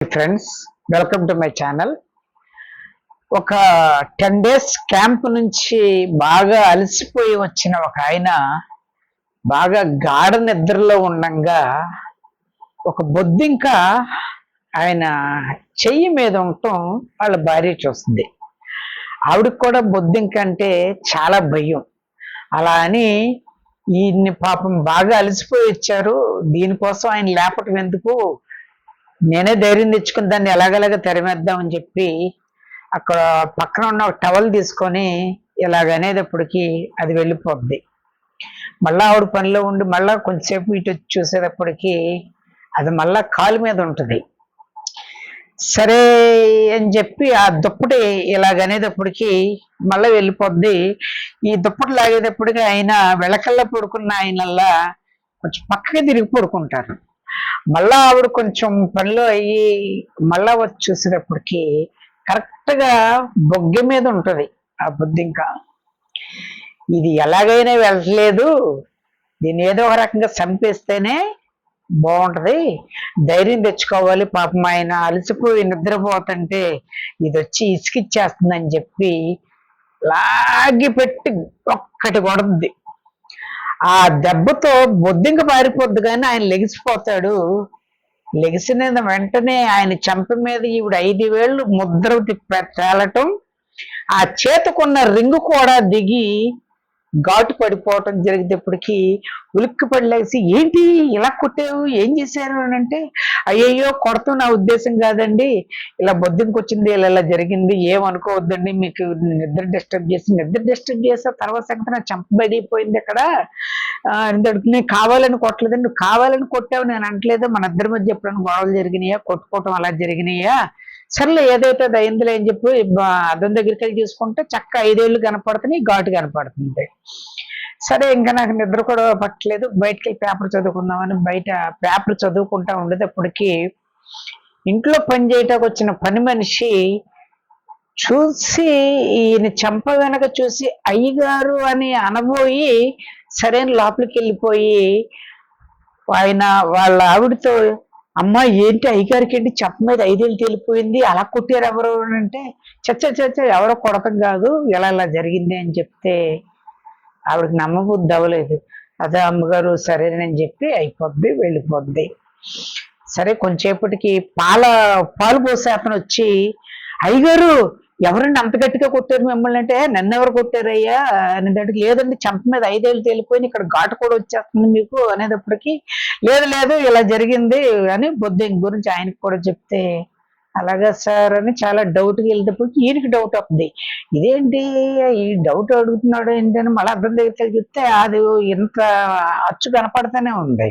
Friends, welcome to my channel. ఒక 10 days camp నుంచి బాగా అలసిపోయి వచ్చిన ఒక ఆయన బాగా గాఢ నిద్రలో ఉండంగా ఒక బొద్దింక ఆయన చెయ్యి మీద ఉండటం వాళ్ళ భార్య చూస్తుంది. ఆవిడకి కూడా బొద్దింక అంటే చాలా భయం. అలా అని ఈయన్ని పాపం బాగా అలసిపోయి వచ్చారు, దీనికోసం ఆయన లేపటం ఎందుకు, నేనే ధైర్యం తెచ్చుకుని దాన్ని ఎలాగలాగా తరిమేద్దామని చెప్పి అక్కడ పక్కన ఉన్న ఒక టవల్ తీసుకొని ఇలాగనేటప్పటికి అది వెళ్ళిపోద్ది. మళ్ళా ఆవిడ పనిలో ఉండి మళ్ళా కొంచెంసేపు ఇటు చూసేటప్పటికి అది మళ్ళా కాలు మీద ఉంటుంది. సరే అని చెప్పి ఆ దుప్పటి ఇలాగనేటప్పటికి మళ్ళీ వెళ్ళిపోద్ది. ఈ దుప్పటి లాగేటప్పటికి ఆయన వెళకల్లా పడుకున్న ఆయనల్లా కొంచెం పక్కకి తిరిగి పడుకుంటారు. మళ్ళా ఆవిడ కొంచెం పనిలో అయ్యి మళ్ళా వచ్చి చూసేటప్పటికి కరెక్ట్గా బొగ్గె మీద ఉంటుంది ఆ బొద్దింక. ఇది ఎలాగైనా వెళ్ళలేదు, దీన్ని ఏదో ఒక రకంగా చంపేస్తేనే బాగుంటది, ధైర్యం తెచ్చుకోవాలి, పాపం ఆయన అలసిపోయి నిద్రపోతుంటే ఇది వచ్చి ఇసుకిచ్చేస్తుందని చెప్పి లాగి పెట్టి ఒక్కటి కొడుద్ది. ఆ దెబ్బతో బొద్దింక పారిపోద్ది కానీ ఆయన లెగిసిపోతాడు. లెగిసిన వెంటనే ఆయన చెంప మీద ఈవిడ 5 వేళ్ళు ముద్ర తేలటం, ఆ చేతుకున్న రింగు కూడా దిగి ఘాటు పడిపోవటం జరిగేటప్పటికి ఉలిక్కి పడిలేసి, ఏంటి ఇలా కొట్టావు, ఏం చేశారు అని అంటే, అయ్యయ్యో కొడతాం నా ఉద్దేశం కాదండి, ఇలా బొద్దింకి వచ్చింది, ఇలా జరిగింది, ఏమనుకోవద్దండి, మీకు నిద్ర డిస్టర్బ్ చేసా తర్వాత సంగతి నా చంపబడిపోయింది అక్కడ, నేను కావాలని కొట్టలేదండి, నువ్వు కావాలని కొట్టావు నేను అంటలేదు, మన ఇద్దరి మధ్య ఎప్పుడైనా గొడవలు జరిగినాయా, కొట్టుకోవటం అలా జరిగినాయా, సర్లే ఏదైతే అది అయిందిలే అని చెప్పి అద్దం దగ్గరికి వెళ్ళి చూసుకుంటే చక్క 5 ఏళ్ళు కనపడుతున్నాయి, ఘాటు కనపడుతుంది. సరే ఇంకా నాకు నిద్ర కూడా పట్టలేదు, బయటకి వెళ్ళి పేపర్ చదువుకుందామని బయట పేపర్ చదువుకుంటా ఉండేటప్పటికి ఇంట్లో పని చేయటానికి వచ్చిన పని మనిషి చూసి ఈయన చెంప వెనక చూసి అయ్యగారు అని అనబోయి సరైన లోపలికి వెళ్ళిపోయి ఆయన వాళ్ళ ఆవిడతో, అమ్మ ఏంటి అయ్యగారికి ఏంటి చెంప మీద 5 ఏళ్ళు తేలిపోయింది, అలా కొట్టారు ఎవరు అంటే, చచ్చ ఎవరో కొడతాం కాదు, ఇలా జరిగింది అని చెప్తే ఆవిడకి నమ్మబుద్ధి అవ్వలేదు. అదే అమ్మగారు సరేనని చెప్పి అయిపోద్ది, వెళ్ళిపోద్ది. సరే కొంచెంసేపటికి పాలు పోసే అతను వచ్చి, అయ్యగారు ఎవరండి అంత గట్టిగా కొట్టారు మిమ్మల్ని అంటే, నన్ను ఎవరు కొట్టారయ్యా అనేటప్పటికి, లేదండి చెంప మీద 5 ఏళ్ళు తేలిపోయి ఇక్కడ ఘాటు కూడా వచ్చేస్తుంది మీకు అనేటప్పటికి, లేదు ఇలా జరిగింది అని బొద్దింక గురించి ఆయనకి కూడా చెప్తే, అలాగా సార్ అని చాలా డౌట్కి వెళ్ళేటప్పటికి ఈయనకి డౌట్ అవుతుంది, ఇదేంటి ఈ డౌట్ అడుగుతున్నాడు ఏంటని మళ్ళీ అర్థం దగ్గరికి చెప్తే అది ఇంత అచ్చు కనపడుతూనే ఉంది.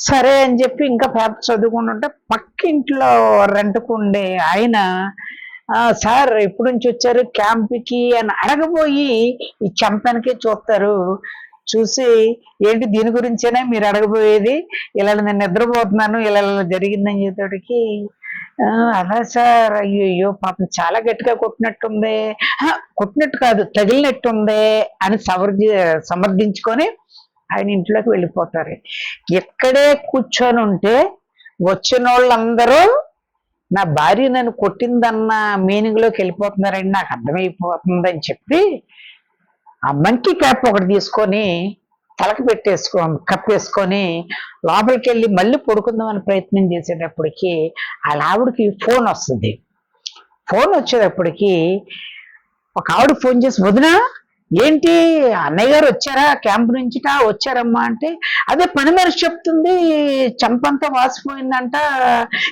సరే అని చెప్పి ఇంకా పేపర్ చదువుకుంటుంటే పక్కింట్లో రెంట్కుండే ఆయన, సార్ ఎప్పుడు నుంచి వచ్చారు క్యాంప్కి అని అడగబోయి ఈ చెంపనకే చూస్తారు, చూసి ఏంటి దీని గురించేనా మీరు అడగబోయేది, ఇలా నేను నిద్రపోతున్నాను ఇలా జరిగిందని చెప్పేటికి, అలా సార్ అయ్యో పాపం చాలా గట్టిగా కొట్టినట్టుంది, కొట్టినట్టు కాదు తగిలినట్టుంది అని సమర్థించుకొని ఆయన ఇంట్లోకి వెళ్ళిపోతారు. ఎక్కడే కూర్చొని ఉంటే వచ్చిన వాళ్ళందరూ నా భార్య నన్ను కొట్టిందన్న మీనింగ్లోకి వెళ్ళిపోతున్నారండి, నాకు అర్థమైపోతుందని చెప్పి ఆ మంకీ క్యాప్ ఒకటి తీసుకొని తలకి కప్పేసుకొని లోపలికి వెళ్ళి మళ్ళీ పడుకుందామని ప్రయత్నం చేసేటప్పటికి వాళ్ళ ఆవిడకి ఫోన్ వస్తుంది. ఫోన్ వచ్చేటప్పటికి ఒక ఆవిడ ఫోన్ చేసి, వదినా ఏంటి అన్నయ్య గారు వచ్చారా క్యాంప్ నుంచి, వచ్చారమ్మా అంటే, అదే పని మనిషి చెప్తుంది చంపంతా వాసిపోయిందంట,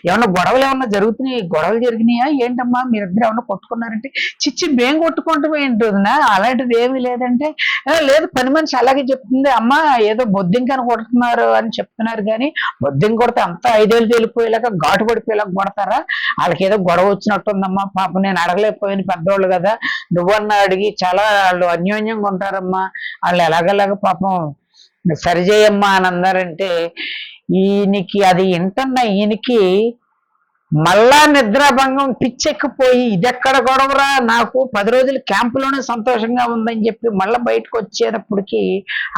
ఏమన్నా గొడవలు జరిగినాయా ఏంటమ్మా, మీరిద్దరు ఏమన్నా కొట్టుకున్నారంటే, చిచ్చి మేం కొట్టుకుంటాం ఏంటన్నా, అలాంటిది ఏమీ లేదంటే, లేదు పని మనిషి అలాగే చెప్తుంది, అమ్మ ఏదో బొద్దింకని కొడుతున్నారు అని చెప్తున్నారు, కానీ బొద్దింక కొడితే అంతా 5 ఏళ్ళు తేలిపోయేలాగా ఘాటు పడిపోయేలాగా కొడతారా, వాళ్ళకి ఏదో గొడవ వచ్చినట్టుందమ్మా, పాపం నేను అడగలేకపోయాను, పెద్దవాళ్ళు కదా, నువ్వన్నా అడిగి చాలా వాళ్ళు అన్యోన్యంగా ఉంటారమ్మా, వాళ్ళు ఎలాగలాగా పాపం సరిచేయమ్మా అని అన్నారంటే, ఈయనకి అది వింటున్న ఈయనకి మళ్ళా నిద్రాభంగం పిచ్చెక్కిపోయి ఇదెక్కడ గొడవరా, నాకు 10 రోజులు క్యాంపులోనే సంతోషంగా ఉందని చెప్పి మళ్ళీ బయటకు వచ్చేటప్పటికి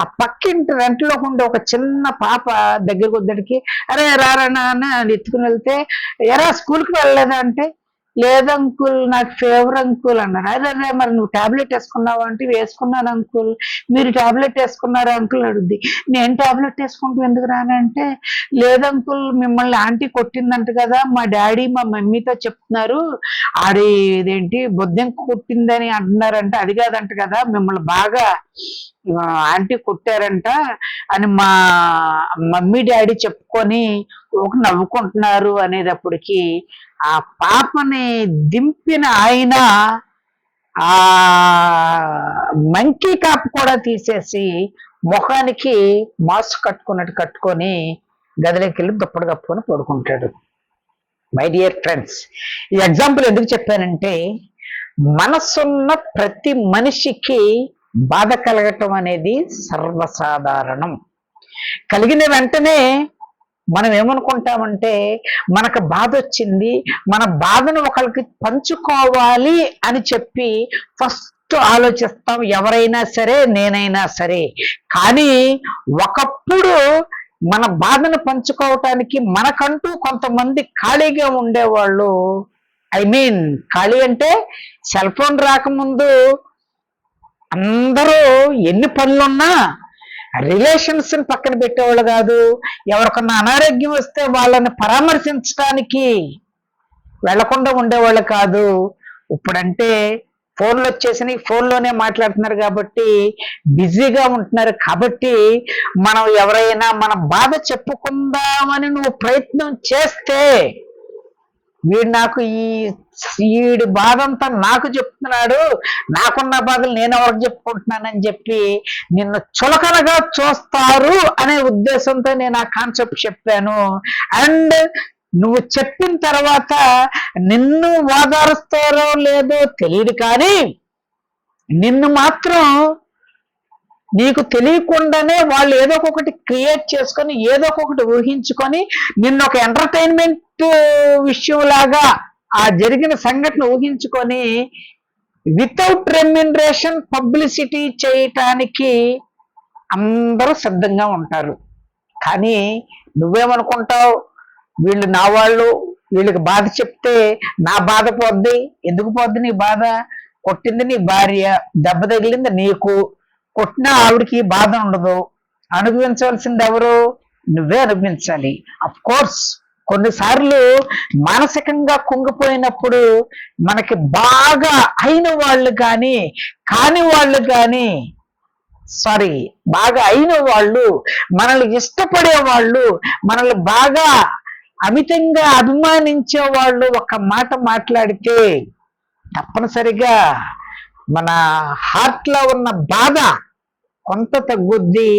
ఆ పక్కింటి రెంట్లో ఉండే ఒక చిన్న పాప దగ్గరకు వద్దడికి, అరే రారా అని ఎత్తుకుని వెళ్తే, ఎరా స్కూల్కి వెళ్ళలేదా అంటే, లేదంకుల్ నాకు ఫీవర్ అంకుల్ అన్నారు. అదే మరి నువ్వు టాబ్లెట్ వేసుకున్నావా అంటే, వేసుకున్నాను అంకుల్. మీరు టాబ్లెట్ వేసుకున్నారా అంకుల్ అడుగుద్ది. నేను టాబ్లెట్ వేసుకుంటూ ఎందుకు రానంటే, లేదంకుల్ మిమ్మల్ని ఆంటీ కొట్టిందంట కదా, మా డాడీ మా మమ్మీతో చెప్తున్నారు, ఆడి ఇదేంటి బొద్దెంక కొట్టిందని అంటున్నారంట, అది కాదంట కదా, మిమ్మల్ని బాగా ఆంటీ కొట్టారంట అని మా మమ్మీ డాడీ చెప్పుకొని ఒక నవ్వుకుంటున్నారు అనేటప్పటికి ఆ పాపని దింపిన ఆయన ఆ మంకీ కాపు కూడా తీసేసి ముఖానికి మాస్క్ కట్టుకున్నట్టు కట్టుకొని గదిలోకి వెళ్ళి దుప్పటి కప్పుకొని పడుకుంటాడు. మై డియర్ ఫ్రెండ్స్, ఈ ఎగ్జాంపుల్ ఎందుకు చెప్పానంటే, మనసున్న ప్రతి మనిషికి బాధ కలగటం అనేది సర్వసాధారణం. కలిగిన వెంటనే మనం ఏమనుకుంటామంటే, మనకు బాధ వచ్చింది, మన బాధను ఒకరికి పంచుకోవాలి అని చెప్పి ఫస్ట్ ఆలోచిస్తాం, ఎవరైనా సరే నేనైనా సరే. కానీ ఒకప్పుడు మన బాధను పంచుకోవటానికి మనకంటూ కొంతమంది ఖాళీగా ఉండేవాళ్ళు. ఖాళీ అంటే సెల్ ఫోన్ రాకముందు అందరూ ఎన్ని పనులున్నా రిలేషన్స్ పక్కన పెట్టేవాళ్ళు కాదు. ఎవరికన్నా అనారోగ్యం వస్తే వాళ్ళని పరామర్శించడానికి వెళ్లకుండా ఉండేవాళ్ళు కాదు. ఇప్పుడంటే ఫోన్లు వచ్చేసినాయి, ఫోన్లోనే మాట్లాడుతున్నారు కాబట్టి బిజీగా ఉంటున్నారు. కాబట్టి మనం ఎవరైనా మన బాధ చెప్పుకుందామని నువ్వు ప్రయత్నం చేస్తే, వీడి బాధ అంతా నాకు చెప్తున్నాడు, నాకున్న బాధలు నేను ఎవరికి చెప్పుకుంటున్నానని చెప్పి నిన్ను చులకనగా చూస్తారు అనే ఉద్దేశంతో నేను ఆ కాన్సెప్ట్ చెప్పాను. అండ్ నువ్వు చెప్పిన తర్వాత నిన్ను ఓదారుస్తారో లేదో తెలియదు, కానీ నిన్ను మాత్రం నీకు తెలియకుండానే వాళ్ళు ఏదో ఒకటి క్రియేట్ చేసుకొని, ఏదో ఒకటి ఊహించుకొని నిన్ను ఒక ఎంటర్టైన్మెంట్ విషయంలాగా ఆ జరిగిన సంఘటన ఊహించుకొని వితౌట్ రెమ్యునరేషన్ పబ్లిసిటీ చేయటానికి అందరూ సిద్ధంగా ఉంటారు. కానీ నువ్వేమనుకుంటావు, వీళ్ళు నా వాళ్ళు, వీళ్ళకి బాధ చెప్తే నా బాధ పోద్ది. ఎందుకు పోద్ది నీ బాధ? కొట్టింది నీ భార్య, దెబ్బ తగిలింది నీకు, కొట్టిన ఆవిడికి బాధ ఉండదు. అనుభవించవలసింది ఎవరు? నువ్వే అనుభవించాలి. అఫ్ కోర్స్ కొన్నిసార్లు మానసికంగా కుంగిపోయినప్పుడు మనకి బాగా అయిన వాళ్ళు కానీ కాని వాళ్ళు కానీ బాగా అయిన వాళ్ళు, మనల్ని ఇష్టపడే వాళ్ళు, మనల్ని బాగా అమితంగా అభిమానించే వాళ్ళు ఒక మాట మాట్లాడితే తప్పనిసరిగా మన హార్ట్ లో ఉన్న బాధ కొంత తగ్గుద్ది.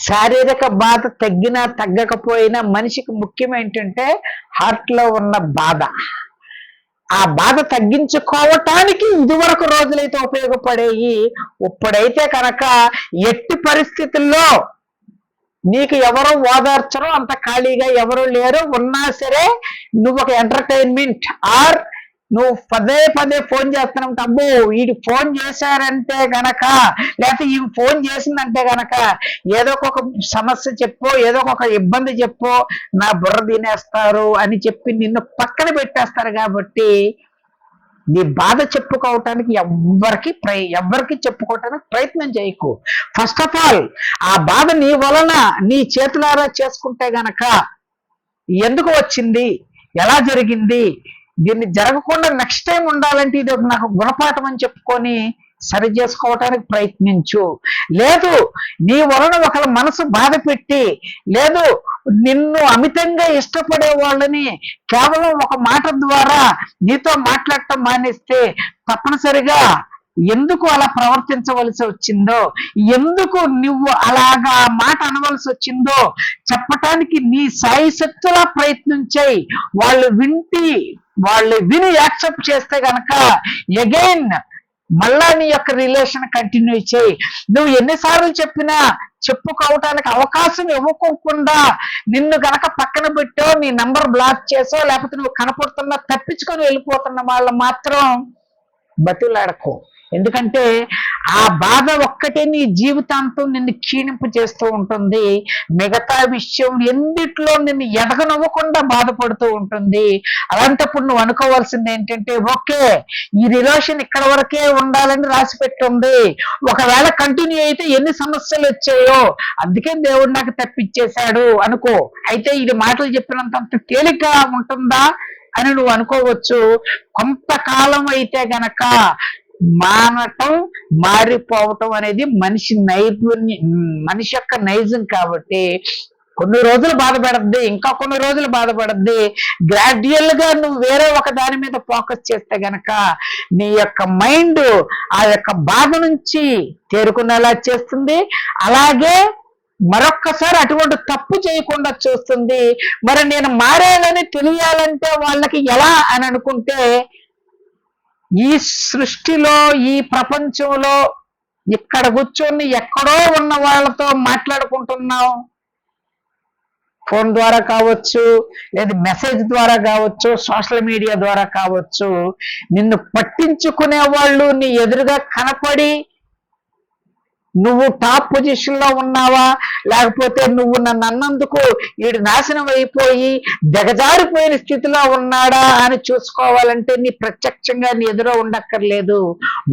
శారీరక బాధ తగ్గినా తగ్గకపోయినా మనిషికి ముఖ్యం ఏంటంటే హార్ట్ లో ఉన్న బాధ. ఆ బాధ తగ్గించుకోవటానికి ఇదివరకు రోజులైతే ఉపయోగపడేవి. ఇప్పుడైతే కనుక ఎట్టి పరిస్థితుల్లో నీకు ఎవరో ఓదార్చరు, అంత ఖాళీగా ఎవరు లేరు. ఉన్నా సరే నువ్వు ఒక ఎంటర్టైన్మెంట్ ఆర్ నువ్వు పదే పదే ఫోన్ చేస్తున్నావు, అబ్బో వీడి ఫోన్ చేశారంటే గనక, లేకపోతే ఈ ఫోన్ చేసిందంటే గనక ఏదో ఒక సమస్య చెప్పో, ఏదో ఒక ఇబ్బంది చెప్పో నా బుర్ర తినేస్తారు అని చెప్పి నిన్ను పక్కన పెట్టేస్తారు. కాబట్టి నీ బాధ చెప్పుకోవటానికి ఎవరికి చెప్పుకోవటానికి ప్రయత్నం చేయకు. ఫస్ట్ ఆఫ్ ఆల్ ఆ బాధ నీ వలన నీ చేతులారా చేసుకుంటే గనక ఎందుకు వచ్చింది, ఎలా జరిగింది, దీన్ని జరగకుండా నెక్స్ట్ టైం ఉండాలంటే ఇది నాకు గుణపాఠం అని చెప్పుకొని సరి చేసుకోవటానికి ప్రయత్నించు. లేదు నీ వలన ఒకళ్ళ మనసు బాధ పెట్టి, లేదు నిన్ను అమితంగా ఇష్టపడే వాళ్ళని కేవలం ఒక మాట ద్వారా నీతో మాట్లాడటం మానేస్తే తప్పనిసరిగా ఎందుకు అలా ప్రవర్తించవలసి వచ్చిందో, ఎందుకు నువ్వు అలాగా మాట అనవలసి వచ్చిందో చెప్పటానికి నీ సాయశక్తులా ప్రయత్నం చేయి. వాళ్ళు విని యాక్సెప్ట్ చేస్తే గనక అగైన్ మళ్ళా నీ యొక్క రిలేషన్ కంటిన్యూ చేయి. నువ్వు ఎన్నిసార్లు చెప్పినా చెప్పుకోవటానికి అవకాశం ఇవ్వకోకుండా నిన్ను గనక పక్కన పెట్టో, నీ నంబర్ బ్లాక్ చేసో, లేకపోతే నువ్వు కనపడుతున్నా తప్పించుకొని వెళ్ళిపోతున్న వాళ్ళు మాత్రం బతులాడకు. ఎందుకంటే ఆ బాధ ఒక్కటే నీ జీవితాంతం నిన్ను క్షీణింపు చేస్తూ ఉంటుంది. మిగతా విషయం ఎందుట్లో నిన్ను ఎదగనవ్వకుండా బాధపడుతూ ఉంటుంది. అలాంటప్పుడు నువ్వు అనుకోవాల్సింది ఏంటంటే, ఓకే, ఈ రిలేషన్ ఇక్కడ వరకే ఉండాలని రాసి పెట్టుంది. ఒకవేళ కంటిన్యూ అయితే ఎన్ని సమస్యలు వచ్చాయో అందుకే దేవుడు నాకు తప్పిచ్చేశాడు అనుకో. అయితే ఇది మాటలు చెప్పినంత తేలిక ఉంటుందా అని నువ్వు అనుకోవచ్చు. కొంతకాలం అయితే గనక మారటం, మారిపోవటం అనేది మనిషి యొక్క నైజం. కాబట్టి కొన్ని రోజులు బాధపడద్ది, ఇంకా కొన్ని రోజులు బాధపడద్ది. గ్రాడ్యువల్ గా నువ్వు వేరే ఒక దాని మీద ఫోకస్ చేస్తే గనక నీ యొక్క మైండ్ ఆ యొక్క బాధ నుంచి తేరుకునేలా చేస్తుంది. అలాగే మరొక్కసారి అటువంటి తప్పు చేయకుండా చూస్తుంది. మరి నేను మారాలని తెలియాలంటే వాళ్ళకి ఎలా అని అనుకుంటే, ఈ సృష్టిలో, ఈ ప్రపంచంలో ఇక్కడ కూర్చొని ఎక్కడో ఉన్న వాళ్ళతో మాట్లాడుకుంటున్నాం. ఫోన్ ద్వారా కావచ్చు, లేదా మెసేజ్ ద్వారా కావచ్చు, సోషల్ మీడియా ద్వారా కావచ్చు. నిన్ను పట్టించుకునే వాళ్ళు నీ ఎదురుగా కనపడి నువ్వు టాప్ పొజిషన్ లో ఉన్నావా, లేకపోతే నువ్వు నన్ను అన్నందుకు వీడు నాశనం అయిపోయి దిగజారిపోయిన స్థితిలో ఉన్నాడా అని చూసుకోవాలంటే నీ ప్రత్యక్షంగా నీ ఎదురు ఉండక్కర్లేదు.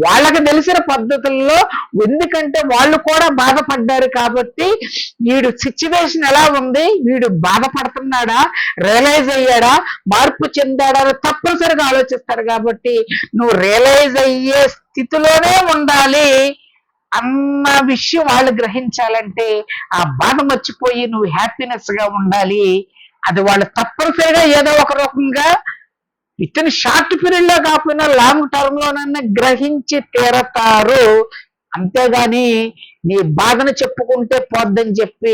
వాళ్ళకి తెలిసిన పద్ధతుల్లో, ఎందుకంటే వాళ్ళు కూడా బాధపడ్డారు కాబట్టి వీడు సిచ్యువేషన్ ఎలా ఉంది, వీడు బాధపడుతున్నాడా, రియలైజ్ అయ్యాడా, మార్పు చెందాడా అని తప్పనిసరిగా ఆలోచిస్తారు. కాబట్టి నువ్వు రియలైజ్ అయ్యే స్థితిలోనే ఉండాలి అన్న విషయం వాళ్ళు గ్రహించాలంటే ఆ బాధ మర్చిపోయి నువ్వు హ్యాపీనెస్ గా ఉండాలి. అది వాళ్ళు తప్పనిసరిగా ఏదో ఒక రకంగా ఇతని షార్ట్ పీరియడ్ లో కాకపోయినా లాంగ్ టర్మ్ లోనన్నా గ్రహించి తీరతారు. అంతేగాని నీ బాధను చెప్పుకుంటే పోద్దని చెప్పి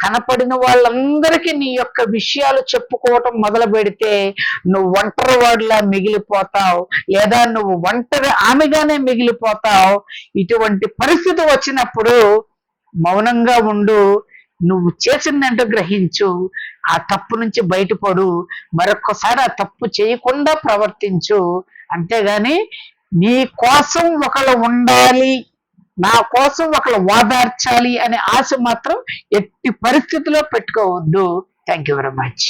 కనపడిన వాళ్ళందరికీ నీ యొక్క విషయాలు చెప్పుకోవటం మొదలు పెడితే నువ్వు ఒంటరి వాడిలా మిగిలిపోతావు, లేదా నువ్వు ఒంటరి ఆమెగానే మిగిలిపోతావు. ఇటువంటి పరిస్థితి వచ్చినప్పుడు మౌనంగా ఉండు, నువ్వు చేసిందంటూ గ్రహించు, ఆ తప్పు నుంచి బయటపడు, మరొకసారి ఆ తప్పు చేయకుండా ప్రవర్తించు. అంతేగాని నీ కోసం ఒకళ్ళు ఉండాలి, నా కోసం ఒకళ్ళు ఓదార్చాలి అనే ఆశ మాత్రం ఎట్టి పరిస్థితిలో పెట్టుకోవద్దు. Thank you very much.